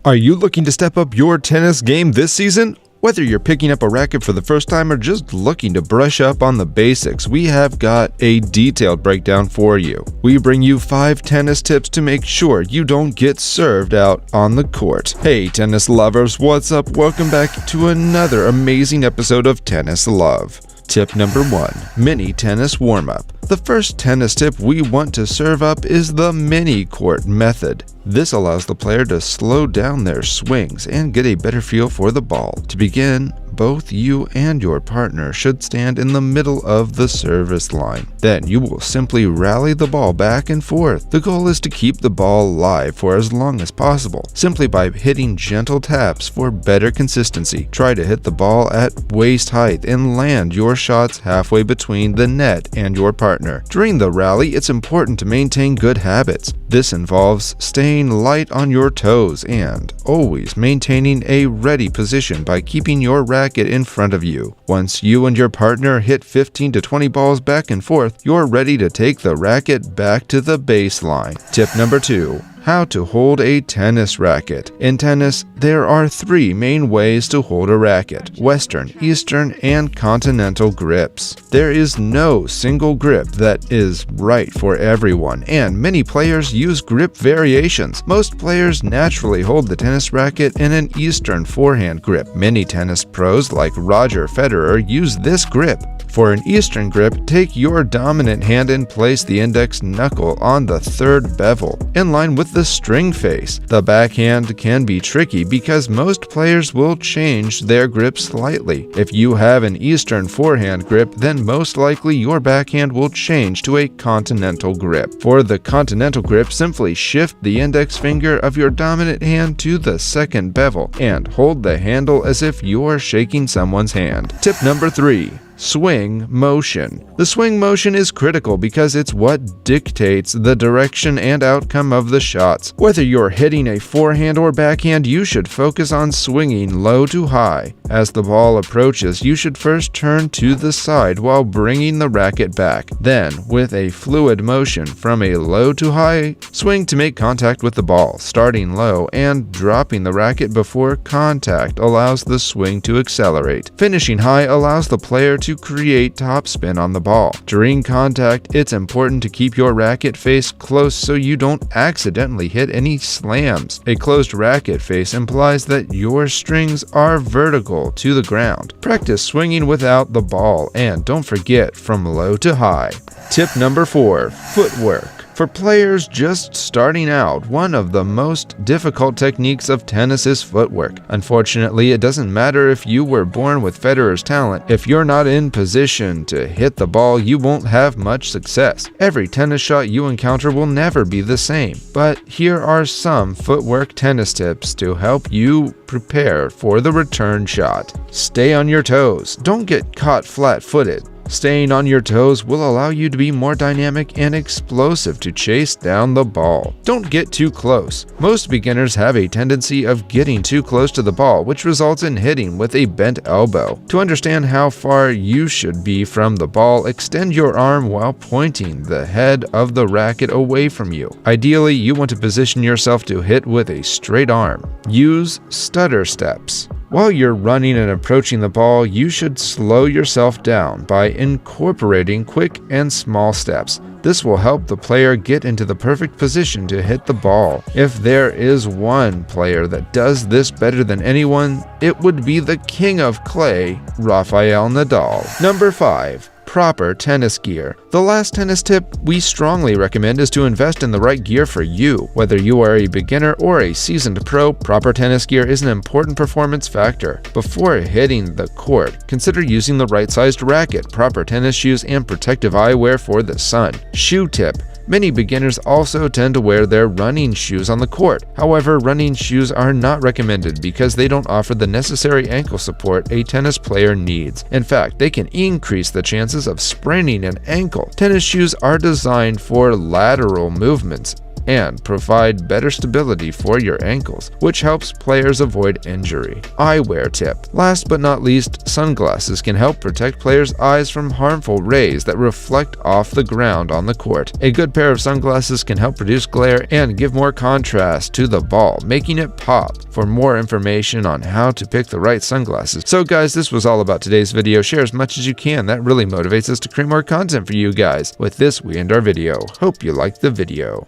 Are you looking to step up your tennis game this season? Whether you're picking up a racket for the first time or just looking to brush up on the basics, we have got a detailed breakdown for you. We bring you 5 tennis tips to make sure you don't get served out on the court. Hey tennis lovers, what's up? Welcome back to another amazing episode of Tennis Love. Tip number 1. Mini tennis warm-up. The first tennis tip we want to serve up is the mini court method. This allows the player to slow down their swings and get a better feel for the ball. To begin, both you and your partner should stand in the middle of the service line. Then you will simply rally the ball back and forth. The goal is to keep the ball live for as long as possible, simply by hitting gentle taps for better consistency. Try to hit the ball at waist height and land your shots halfway between the net and your partner. During the rally, it's important to maintain good habits. This involves staying light on your toes and always maintaining a ready position by keeping your racket in front of you. Once you and your partner hit 15 to 20 balls back and forth, you're ready to take the racket back to the baseline. Tip number 2. How to hold a tennis racket. In tennis, there are 3 main ways to hold a racket: Western, Eastern, and Continental grips. There is no single grip that is right for everyone, and many players use grip variations. Most players naturally hold the tennis racket in an Eastern forehand grip. Many tennis pros like Roger Federer use this grip. For an Eastern grip, take your dominant hand and place the index knuckle on the 3rd bevel, in line with the string face. The backhand can be tricky because most players will change their grip slightly. If you have an Eastern forehand grip, then most likely your backhand will change to a Continental grip. For the Continental grip, simply shift the index finger of your dominant hand to the 2nd bevel and hold the handle as if you're shaking someone's hand. Tip number 3. Swing motion. The swing motion is critical because it's what dictates the direction and outcome of the shots. Whether you're hitting a forehand or backhand, you should focus on swinging low to high. As the ball approaches, you should first turn to the side while bringing the racket back. Then, with a fluid motion from a low to high, swing to make contact with the ball. Starting low and dropping the racket before contact allows the swing to accelerate. Finishing high allows the player to create topspin on the ball. During contact, it's important to keep your racket face close so you don't accidentally hit any slams. A closed racket face implies that your strings are vertical to the ground. Practice swinging without the ball, and don't forget from low to high. Tip number 4. Footwork. For players just starting out, one of the most difficult techniques of tennis is footwork. Unfortunately, it doesn't matter if you were born with Federer's talent. If you're not in position to hit the ball, you won't have much success. Every tennis shot you encounter will never be the same. But here are some footwork tennis tips to help you prepare for the return shot. Stay on your toes. Don't get caught flat-footed. Staying on your toes will allow you to be more dynamic and explosive to chase down the ball. Don't get too close. Most beginners have a tendency of getting too close to the ball, which results in hitting with a bent elbow. To understand how far you should be from the ball, extend your arm while pointing the head of the racket away from you. Ideally, you want to position yourself to hit with a straight arm. Use stutter steps. While you're running and approaching the ball, you should slow yourself down by incorporating quick and small steps. This will help the player get into the perfect position to hit the ball. If there is one player that does this better than anyone, it would be the king of clay, Rafael Nadal. Number 5. Proper tennis gear. The last tennis tip we strongly recommend is to invest in the right gear for you. Whether you are a beginner or a seasoned pro, proper tennis gear is an important performance factor. Before hitting the court, consider using the right-sized racket, proper tennis shoes, and protective eyewear for the sun. Shoe tip. Many beginners also tend to wear their running shoes on the court. However, running shoes are not recommended because they don't offer the necessary ankle support a tennis player needs. In fact, they can increase the chances of spraining an ankle. Tennis shoes are designed for lateral movements and provide better stability for your ankles, which helps players avoid injury. Eyewear tip. Last but not least, sunglasses can help protect players' eyes from harmful rays that reflect off the ground on the court. A good pair of sunglasses can help reduce glare and give more contrast to the ball, making it pop. For more information on how to pick the right sunglasses. So guys, this was all about today's video. Share as much as you can. That really motivates us to create more content for you guys. With this, we end our video. Hope you liked the video.